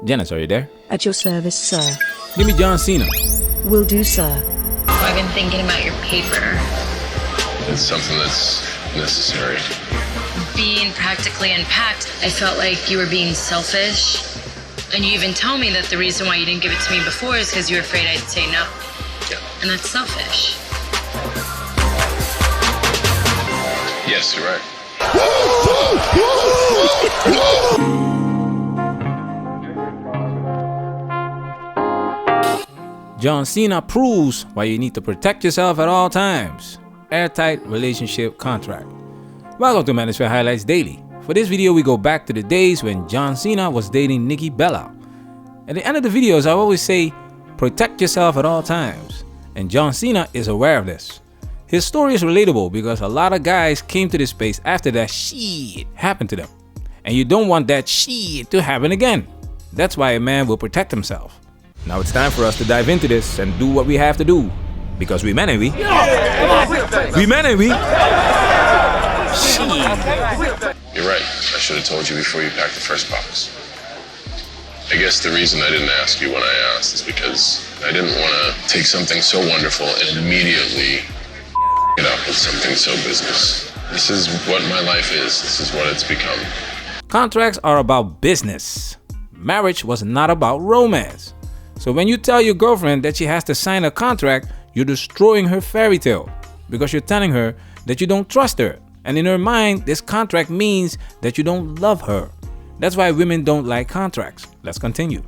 Janice, are you there? At your service, sir. Give me John Cena. Will do, sir. I've been thinking about your paper. It's something that's necessary. Being practically unpacked, I felt like you were being selfish. And you even tell me that the reason why you didn't give it to me before is because you were afraid I'd say no. Yeah. And that's selfish. Yes, you're right. John Cena proves why you need to protect yourself at all times. Airtight relationship contract. Welcome to Manosphere Highlights Daily. For this video, we go back to the days when John Cena was dating Nikki Bella. At the end of the videos, I always say, protect yourself at all times. And John Cena is aware of this. His story is relatable because a lot of guys came to this space after that shit happened to them. And you don't want that shit to happen again. That's why a man will protect himself. Now it's time for us to dive into this and do what we have to do. Because we men, ain't we? We men, ain't we? You're right. I should have told you before you packed the first box. I guess the reason I didn't ask you when I asked is because I didn't want to take something so wonderful and immediately it up with something so business. This is what my life is. This is what it's become. Contracts are about business. Marriage was not about romance. So when you tell your girlfriend that she has to sign a contract, you're destroying her fairy tale because you're telling her that you don't trust her. And in her mind, this contract means that you don't love her. That's why women don't like contracts. Let's continue.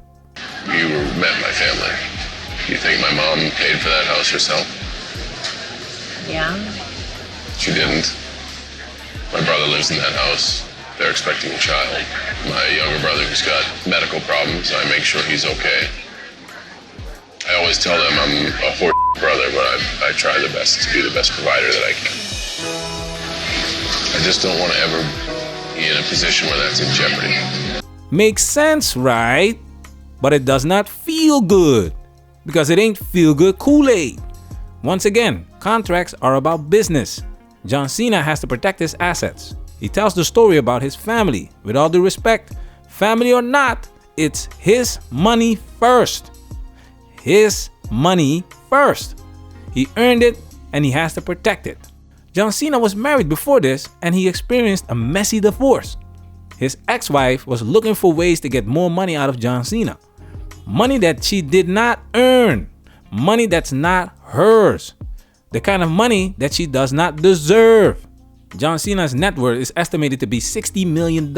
You met my family. You think my mom paid for that house herself? Yeah? She didn't. My brother lives in that house. They're expecting a child. My younger brother who's got medical problems, I make sure he's okay. I always tell them I'm a whore brother, but I try the best to be the best provider that I can. I just don't want to ever be in a position where that's in jeopardy. Makes sense, right? But it does not feel good because it ain't feel-good Kool-Aid. Once again, contracts are about business. John Cena has to protect his assets. He tells the story about his family. With all due respect, family or not, it's his money first. His money first. He earned it and he has to protect it. John Cena was married before this and he experienced a messy divorce. His ex-wife was looking for ways to get more money out of John Cena. Money that she did not earn. Money that's not hers. The kind of money that she does not deserve. John Cena's net worth is estimated to be $60 million.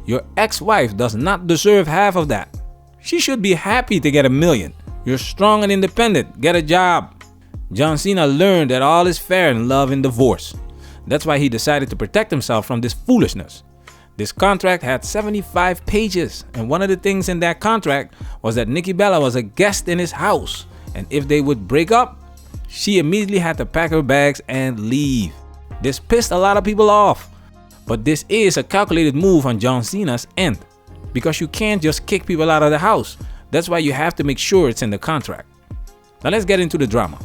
Your ex-wife does not deserve half of that. She should be happy to get $1 million. You're strong and independent. Get a job. John Cena learned that all is fair in love and divorce. That's why he decided to protect himself from this foolishness. This contract had 75 pages, and one of the things in that contract was that Nikki Bella was a guest in his house, and if they would break up, she immediately had to pack her bags and leave. This pissed a lot of people off, but this is a calculated move on John Cena's end, because you can't just kick people out of the house. That's why you have to make sure it's in the contract. Now let's get into the drama.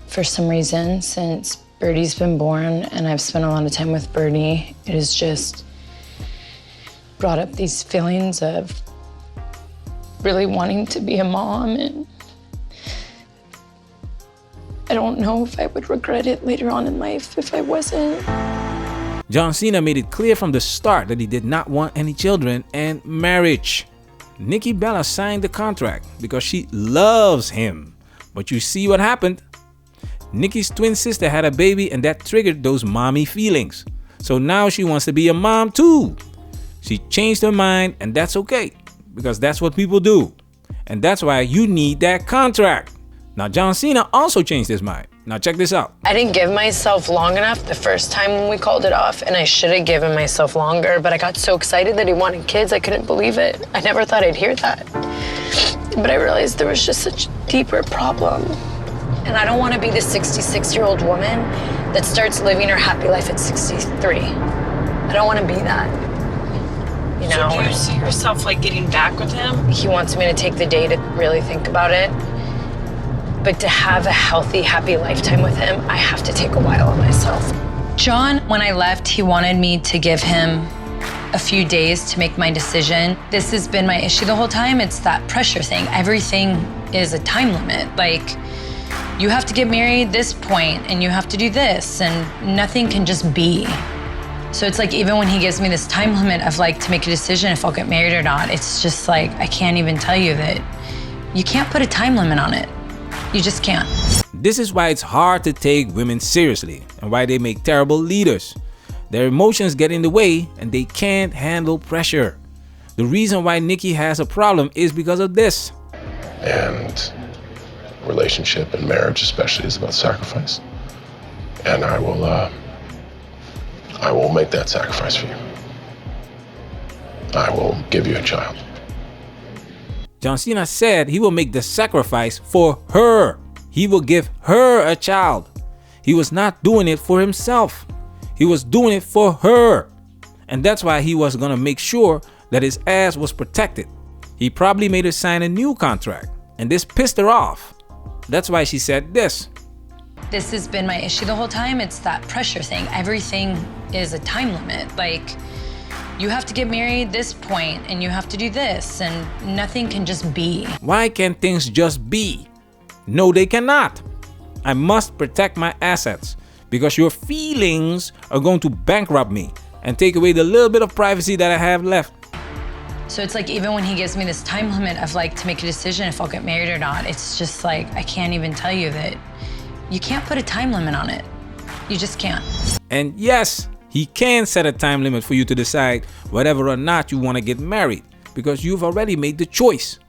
For some reason, since Birdie's been born and I've spent a lot of time with Birdie, it has just brought up these feelings of really wanting to be a mom, and I don't know if I would regret it later on in life if I wasn't. John Cena made it clear from the start that he did not want any children and marriage. Nikki Bella signed the contract because she loves him. But you see what happened? Nikki's twin sister had a baby and that triggered those mommy feelings. So now she wants to be a mom too. She changed her mind and that's okay because that's what people do. And that's why you need that contract. Now John Cena also changed his mind. Now check this out. I didn't give myself long enough the first time when we called it off, and I should have given myself longer, but I got so excited that he wanted kids, I couldn't believe it. I never thought I'd hear that. But I realized there was just such a deeper problem. And I don't want to be the 66-year-old woman that starts living her happy life at 63. I don't want to be that. You know? So do you see yourself like getting back with him? He wants me to take the day to really think about it. But to have a healthy, happy lifetime with him, I have to take a while on myself. John, when I left, he wanted me to give him a few days to make my decision. This has been my issue the whole time. It's that pressure thing. Everything is a time limit. Like, you have to get married this point and you have to do this, and nothing can just be. So it's like, even when he gives me this time limit of like to make a decision if I'll get married or not, it's just like, I can't even tell you that you can't put a time limit on it. You just can't. This is why it's hard to take women seriously and why they make terrible leaders. Their emotions get in the way and they can't handle pressure. The reason why Nikki has a problem is because of this. And relationship and marriage especially is about sacrifice. And I will make that sacrifice for you. I will give you a child. John Cena said he will make the sacrifice for her. He will give her a child. He was not doing it for himself. He was doing it for her. And that's why he was gonna make sure that his ass was protected. He probably made her sign a new contract, and this pissed her off. That's why she said this. This has been my issue the whole time. It's that pressure thing. Everything is a time limit. Like, you have to get married this point and you have to do this, and nothing can just be. Why can't things just be? No, they cannot. I must protect my assets because your feelings are going to bankrupt me and take away the little bit of privacy that I have left. So it's like, even when he gives me this time limit of like to make a decision if I'll get married or not, it's just like, I can't even tell you that you can't put a time limit on it. You just can't. And yes, he can set a time limit for you to decide whether or not you want to get married because you've already made the choice.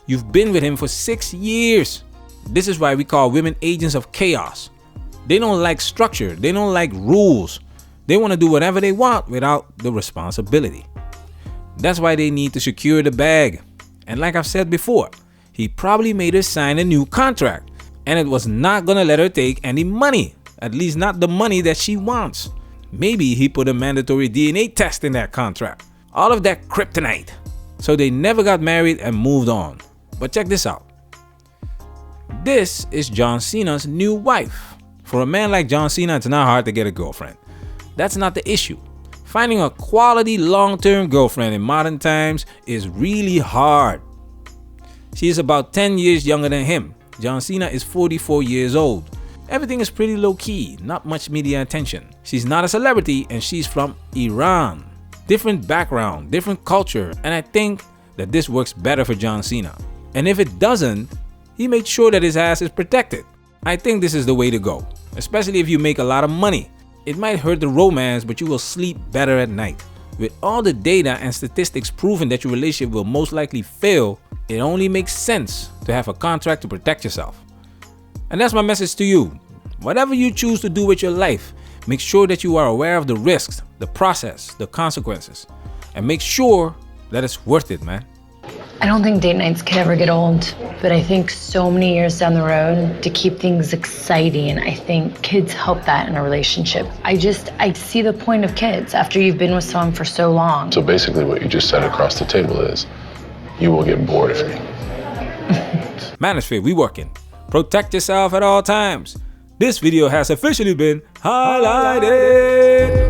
You've been with him for 6 years. This is why we call women agents of chaos. They don't like structure. They don't like rules. They want to do whatever they want without the responsibility. That's why they need to secure the bag. And like I've said before, he probably made her sign a new contract, and it was not gonna let her take any money, at least not the money that she wants. Maybe he put a mandatory DNA test in that contract. All of that kryptonite. So they never got married and moved on. But check this out. This is John Cena's new wife. For a man like John Cena, it's not hard to get a girlfriend. That's not the issue. Finding a quality long-term girlfriend in modern times is really hard. She is about 10 years younger than him. John Cena is 44 years old. Everything is pretty low-key, not much media attention. She's not a celebrity and she's from Iran. Different background, different culture, and I think that this works better for John Cena. And if it doesn't, he made sure that his ass is protected. I think this is the way to go, especially if you make a lot of money. It might hurt the romance, but you will sleep better at night. With all the data and statistics proving that your relationship will most likely fail, it only makes sense to have a contract to protect yourself. And that's my message to you. Whatever you choose to do with your life, make sure that you are aware of the risks, the process, the consequences, and make sure that it's worth it, man. I don't think date nights can ever get old, but I think so many years down the road, to keep things exciting, I think kids help that in a relationship. I see the point of kids after you've been with someone for so long. So basically what you just said across the table is, you will get bored of me. Manosphere, we working. Protect yourself at all times. This video has officially been highlighted.